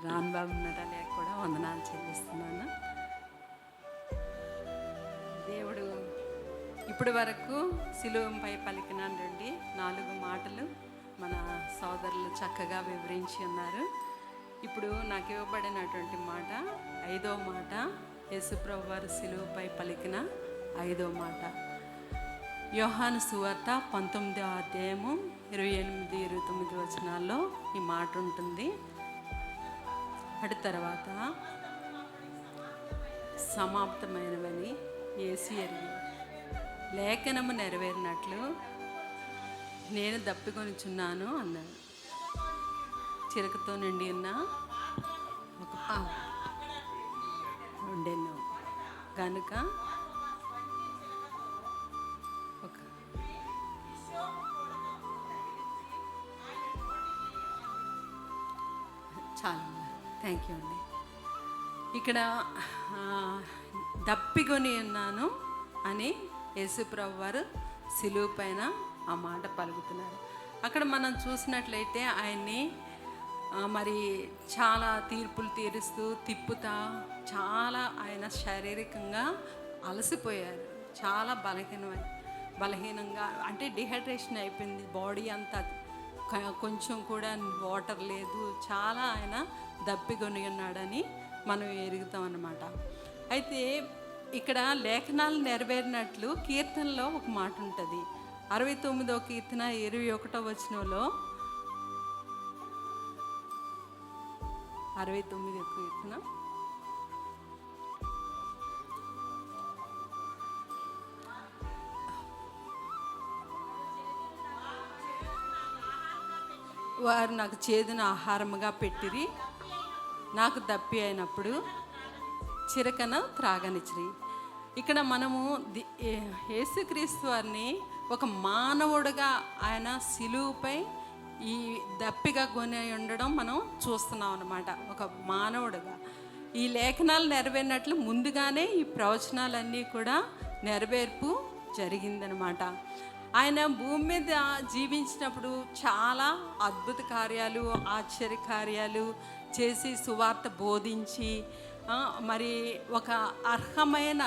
రాన్బాబు Natalia కూడా వందనాలు చెల్లిస్తున్నాను. దేవుడు ఇప్పటి వరకు శిలువపై పలికినండి 4 మాటలు మన సోదరులు చక్కగా వివరించి ఉన్నారు. ఇప్పుడు నాకు ఇవ్వబడినటువంటి మాట 5వ మాట, యేసుప్రభు వారు శిలువపై పలికిన 5వ మాట. యోహాను సువార్త 19వ అధ్యాయము 28-29 వచనాల్లో ఈ మాట ఉంటుంది. అటు తర్వాత సమాప్తమైనవని యేసు ఎరిగి లేఖనము నెరవేరినట్లు నేను దప్పికొనిచున్నాను అన్నాడు. చిరకతో నిండి ఉన్న ఒక ఉండెను కనుక ఒక చాలా థ్యాంక్ యూ అండి. ఇక్కడ దప్పికొని ఉన్నాను అని యేసుప్రభు వారు శిలువ పైన ఆ మాట పలుకుతున్నారు. అక్కడ మనం చూసినట్లయితే ఆయన్ని మరి చాలా తీర్పులు తీరుస్తూ తిప్పుతా చాలా ఆయన శారీరకంగా అలసిపోయారు. చాలా బలహీనంగా అంటే డిహైడ్రేషన్ అయిపోయింది. బాడీ అంతా కొంచెం కూడా వాటర్ లేదు. చాలా ఆయన దప్పికొని ఉన్నాడని మనం ఎరుగుతాం అన్నమాట. అయితే ఇక్కడ లేఖనాలు నెరవేరినట్లు కీర్తనలో ఒక మాట ఉంటుంది. 69వ కీర్తన 21వ వచనంలో 69వ కీర్తన వారు నాకు చేదును ఆహారముగా పెట్టిరి, నాకు దప్పి అయినప్పుడు చిరకన త్రాగనిచ్చిరి. ఇక్కడ మనము యేసుక్రీస్తు వారిని ఒక మానవుడిగా ఆయన శిలువపై ఈ దప్పిగా కొని ఉండడం మనం చూస్తున్నాం అన్నమాట. ఒక మానవుడిగా ఈ లేఖనాలు నెరవేరినట్లు ముందుగానే ఈ ప్రవచనాలన్నీ కూడా నెరవేర్పు జరిగిందనమాట. ఆయన భూమి మీద జీవించినప్పుడు చాలా అద్భుత కార్యాలు, ఆశ్చర్య కార్యాలు చేసి సువార్త బోధించి మరి ఒక అర్హమైన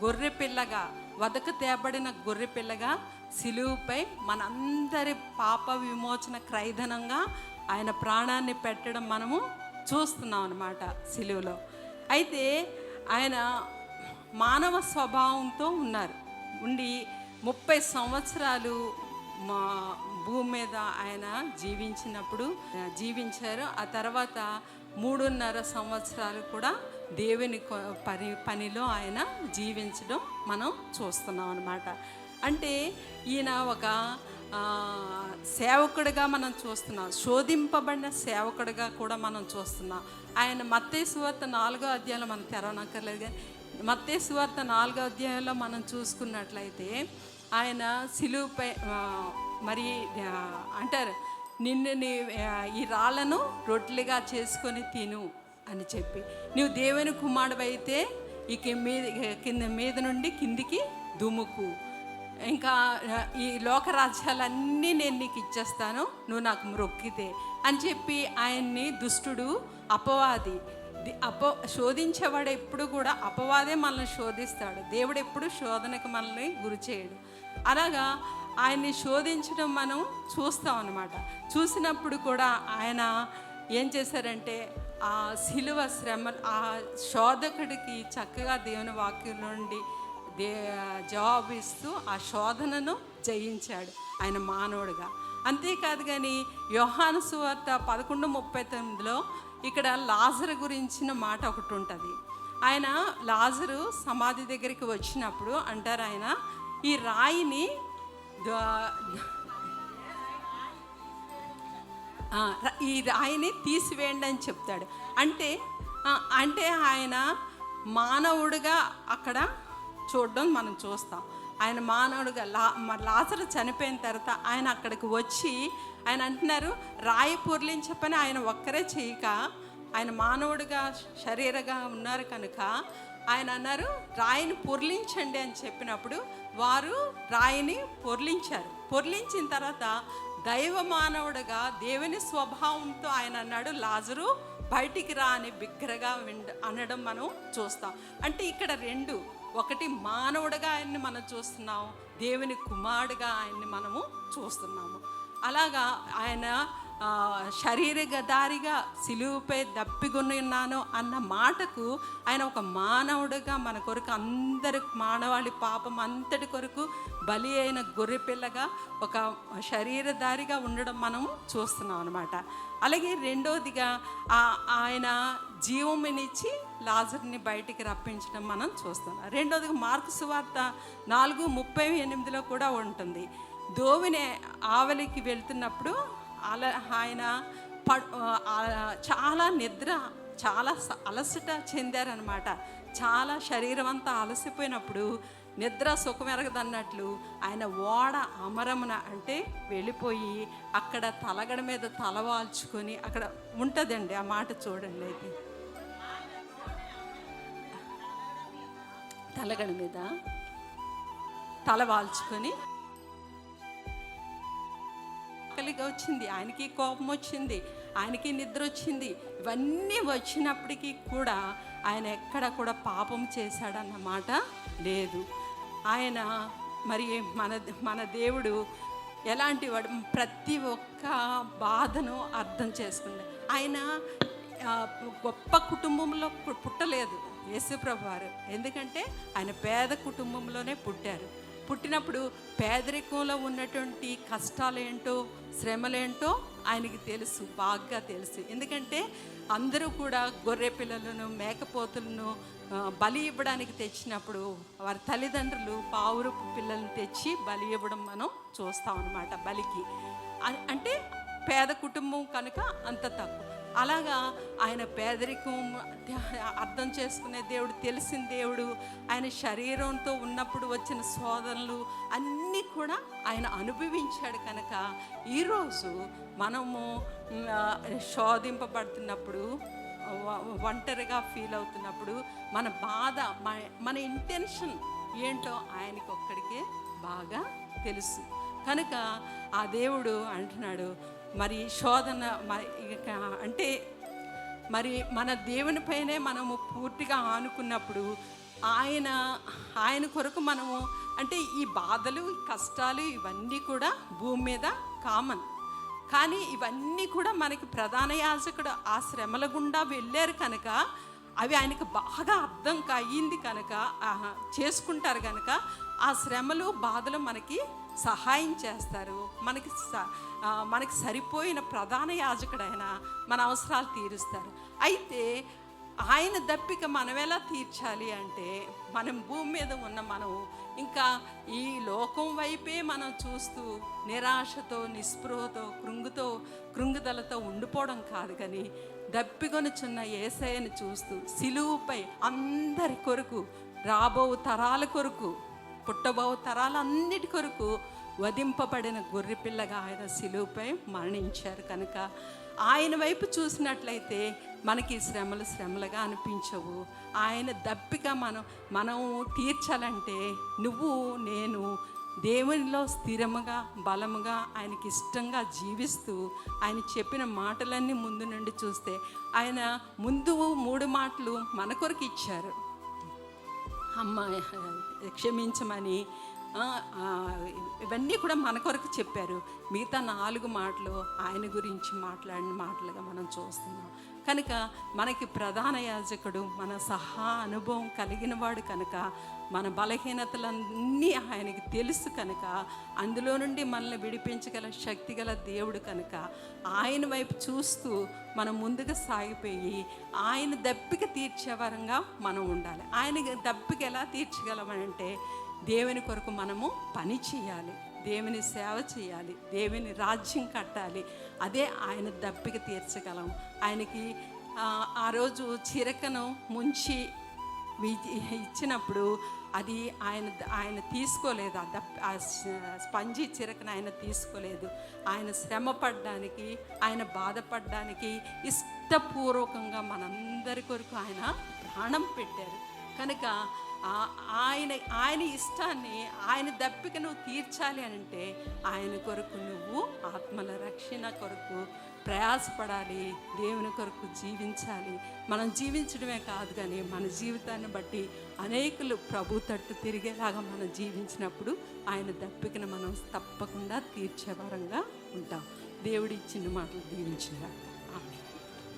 గొర్రెపిల్లగా, వదకు తేబడిన గొర్రెపిల్లగా శిలువపై మనందరి పాప విమోచన క్రైదనంగా ఆయన ప్రాణాన్ని పెట్టడం మనము చూస్తున్నాం అన్నమాట శిలువలో. అయితే ఆయన మానవ స్వభావంతో ఉండి 30 సంవత్సరాలు మా భూమి మీద ఆయన జీవించారు. ఆ తర్వాత 3.5 సంవత్సరాలు కూడా దేవుని పనిలో ఆయన జీవించడం మనం చూస్తున్నాం అన్నమాట. అంటే ఈయన ఒక సేవకుడిగా మనం చూస్తున్నాం, శోధింపబడిన సేవకుడిగా కూడా మనం చూస్తున్నాం. ఆయన మత్తయి సువార్త 4వ అధ్యాయంలో మనం తెరవనక్కర్లేదు, కానీ మత్తయి సువార్త 4వ అధ్యాయంలో మనం చూసుకున్నట్లయితే ఆయన శిలువపై మరి అంటారు, నిన్ను ఈ రాళ్ళను రొట్టెలుగా చేసుకొని తిను అని చెప్పి, నువ్వు దేవుని కుమారుడైతే ఈ కింద మీద నుండి కిందికి దుముకు, ఇంకా ఈ లోకరాజ్యాలన్నీ నేను నీకు ఇచ్చేస్తాను, నువ్వు నాకు మ్రొక్కితే అని చెప్పి ఆయన్ని దుష్టుడు, అపవాది శోధించేవాడు ఎప్పుడు కూడా అపవాదే మనల్ని శోధిస్తాడు. దేవుడు ఎప్పుడు శోధనకు మనల్ని గురి చేయడు. అలాగా ఆయన్ని శోధించడం మనం చూస్తాం అన్నమాట. చూసినప్పుడు కూడా ఆయన ఏం చేశారంటే ఆ శిలువ శ్రమ, ఆ శోధకుడికి చక్కగా దేవుని వాక్యం నుండి జవాబు ఇస్తూ ఆ శోధనను జయించాడు ఆయన మానవుడిగా. అంతేకాదు కానీ యోహాను సువార్త 11:39లో ఇక్కడ లాజరు గురించిన మాట ఒకటి ఉంటుంది. ఆయన లాజరు సమాధి దగ్గరికి వచ్చినప్పుడు అంటారు, ఆయన ఈ రాయిని తీసివేయండి అని చెప్తాడు. అంటే ఆయన మానవుడిగా అక్కడ చూడడం మనం చూస్తాం. ఆయన మానవుడిగా లాజరు చనిపోయిన తర్వాత ఆయన అక్కడికి వచ్చి ఆయన అంటున్నారు, రాయి పొర్లించే పని ఆయన ఒక్కరే చేయక, ఆయన మానవుడిగా శరీరంగా ఉన్నారు కనుక ఆయన అన్నారు, రాయిని పొర్లించండి అని చెప్పినప్పుడు వారు రాయిని పొర్లించిన తర్వాత దైవ మానవుడిగా దేవుని స్వభావంతో ఆయన అన్నాడు, లాజరు బయటికి రా అని బిగ్గరగా అనడం మనం చూస్తాం. అంటే ఇక్కడ రెండు, ఒకటి మానవుడిగా ఆయన్ని మనం చూస్తున్నాం, దేవుని కుమారుడుగా ఆయన్ని మనము చూస్తున్నాము. అలాగా ఆయన శరీరధారిగా సిలువుపై దప్పికొని ఉన్నాను అన్న మాటకు ఆయన ఒక మానవుడిగా మన కొరకు అందరి మానవాళి పాపం అంతటి కొరకు బలి అయిన గొర్రెపిల్లగా ఒక శరీరధారిగా ఉండడం మనం చూస్తున్నాం అనమాట. అలాగే రెండవదిగా ఆయన జీవమునిచ్చి లాజరుని బయటికి రప్పించడం మనం చూస్తాం. రెండవదిగా మార్కు సువార్త 4:38 కూడా ఉంటుంది. దోవిని ఆవలికి వెళ్తున్నప్పుడు ఆయన చాలా నిద్ర, చాలా అలసట చెందారనమాట. చాలా శరీరం అంతా అలసిపోయినప్పుడు నిద్ర సుఖమెరగదన్నట్లు ఆయన ఓడ అమరమున అంటే వెళ్ళిపోయి అక్కడ తలగడ మీద తలవాల్చుకొని అక్కడ ఉంటుందండి. ఆ మాట చూడండి. అయితే తలగడ మీద తలవాల్చుకొని ఆకలిగా వచ్చింది, ఆయనకి కోపం వచ్చింది, ఆయనకి నిద్ర వచ్చింది. ఇవన్నీ వచ్చినప్పటికీ కూడా ఆయన ఎక్కడ కూడా పాపం చేశాడన్నమాట లేదు. ఆయన మరి మన దేవుడు ఎలాంటి వాడు, ప్రతి ఒక్క బాధను అర్థం చేసుకున్నాడు. ఆయన గొప్ప కుటుంబంలో పుట్టలేదు యేసుప్రభు వారు. ఎందుకంటే ఆయన పేద కుటుంబంలోనే పుట్టారు. పుట్టినప్పుడు పేదరికంలో ఉన్నటువంటి కష్టాలేంటో శ్రమలేంటో ఆయనకి తెలుసు, బాగా తెలుసు. ఎందుకంటే అందరూ కూడా గొర్రె పిల్లలను మేకపోతులను బలి ఇవ్వడానికి తెచ్చినప్పుడు వారి తల్లిదండ్రులు పావురపు పిల్లలను తెచ్చి బలి ఇవ్వడం మనం చూస్తాం అన్నమాట. బలికి అంటే పేద కుటుంబం కనుక అంత తక్కువ. అలాగా ఆయన పేదరికం అర్థం చేసుకునే దేవుడు, తెలిసిన దేవుడు. ఆయన శరీరంతో ఉన్నప్పుడు వచ్చిన శోధనలు అన్నీ కూడా ఆయన అనుభవించాడు కనుక ఈరోజు మనము శోధింపబడుతున్నప్పుడు, ఒంటరిగా ఫీల్ అవుతున్నప్పుడు మన బాధ, మన ఇంటెన్షన్ ఏంటో ఆయనకి ఒక్కడికే బాగా తెలుసు కనుక ఆ దేవుడు అంటున్నాడు, మరి శోధన అంటే మరి మన దేవునిపైనే మనము పూర్తిగా ఆనుకున్నప్పుడు ఆయన కొరకు మనము అంటే ఈ బాధలు, ఈ కష్టాలు ఇవన్నీ కూడా భూమి మీద కామన్. కానీ ఇవన్నీ కూడా మనకి ప్రధాన యాజకుడు ఆ శ్రమల గుండా వెళ్ళారు కనుక అవి ఆయనకు బాగా అర్థం అయ్యింది కనుక చేసుకుంటారు కనుక ఆ శ్రమలు బాధలు మనకి సహాయం చేస్తారు. మనకి సరిపోయిన ప్రధాన యాజకుడైన మన అవసరాలు తీరుస్తారు. అయితే ఆయన దప్పిక మనం ఎలా తీర్చాలి అంటే, మనం భూమి మీద ఉన్న మనం ఇంకా ఈ లోకం వైపే మనం చూస్తూ నిరాశతో, నిస్పృహతో, కృంగుదలతో ఉండిపోవడం కాదు, కానీ దప్పికొనుచున్న యేసయ్యను చూస్తూ సిలువుపై అందరి కొరకు, రాబో తరాల కొరకు, పుట్టబో తరాలన్నిటి కొరకు వధింపబడిన గొర్రెపిల్లగా ఆయన సిలువుపై మరణించారు కనుక ఆయన వైపు చూసినట్లయితే మనకి శ్రమలుగా అనిపించవు. ఆయన దప్పిక మనం తీర్చాలంటే నువ్వు నేను దేవునిలో స్థిరముగా, బలముగా, ఆయనకి ఇష్టంగా జీవిస్తూ ఆయన చెప్పిన మాటలన్నీ ముందు నుండి చూస్తే, ఆయన ముందు 3 మాటలు మన కొరకు ఇచ్చారు. అమ్మ క్షమించమని, ఇవన్నీ కూడా మన కొరకు చెప్పారు. మిగతా 4 మాటలు ఆయన గురించి మాట్లాడిన మాటలుగా మనం చూస్తున్నాం. కనుక మనకి ప్రధాన యాజకుడు మన సహా అనుభవం కలిగిన వాడు కనుక, మన బలహీనతలన్నీ ఆయనకి తెలుసు కనుక, అందులో నుండి మనల్ని విడిపించగల శక్తి గల దేవుడు కనుక ఆయన వైపు చూస్తూ మనం ముందుగా సాగిపోయి ఆయన దప్పిక తీర్చే వరంగా మనం ఉండాలి. ఆయన దప్పిక ఎలా తీర్చగలమనంటే, దేవుని కొరకు మనము పని చేయాలి, దేవుని సేవ చేయాలి, దేవుని రాజ్యం కట్టాలి. అదే ఆయన దప్పిక తీర్చగలం. ఆయనకి ఆ రోజు చిరకను ముంచి ఇచ్చినప్పుడు అది ఆయన తీసుకోలేదు. ఆ స్పంజి చిరకను ఆయన తీసుకోలేదు. ఆయన శ్రమ పడ్డానికి, ఆయన బాధపడడానికి ఇష్టపూర్వకంగా మనందరి కొరకు ఆయన ప్రాణం పెట్టారు కనుక ఆయన ఇష్టాన్ని, ఆయన దప్పిక నువ్వు తీర్చాలి అని అంటే ఆయన కొరకు నువ్వు ఆత్మల రక్షణ కొరకు ప్రయాసపడాలి, దేవుని కొరకు జీవించాలి. మనం జీవించడమే కాదు కానీ మన జీవితాన్ని బట్టి అనేకులు ప్రభు తట్టు తిరిగేలాగా మనం జీవించినప్పుడు ఆయన దప్పికను మనం తప్పకుండా తీర్చే వారంగా ఉంటాం. దేవుడి ఇచ్చిన మాటలు దీవించినారు.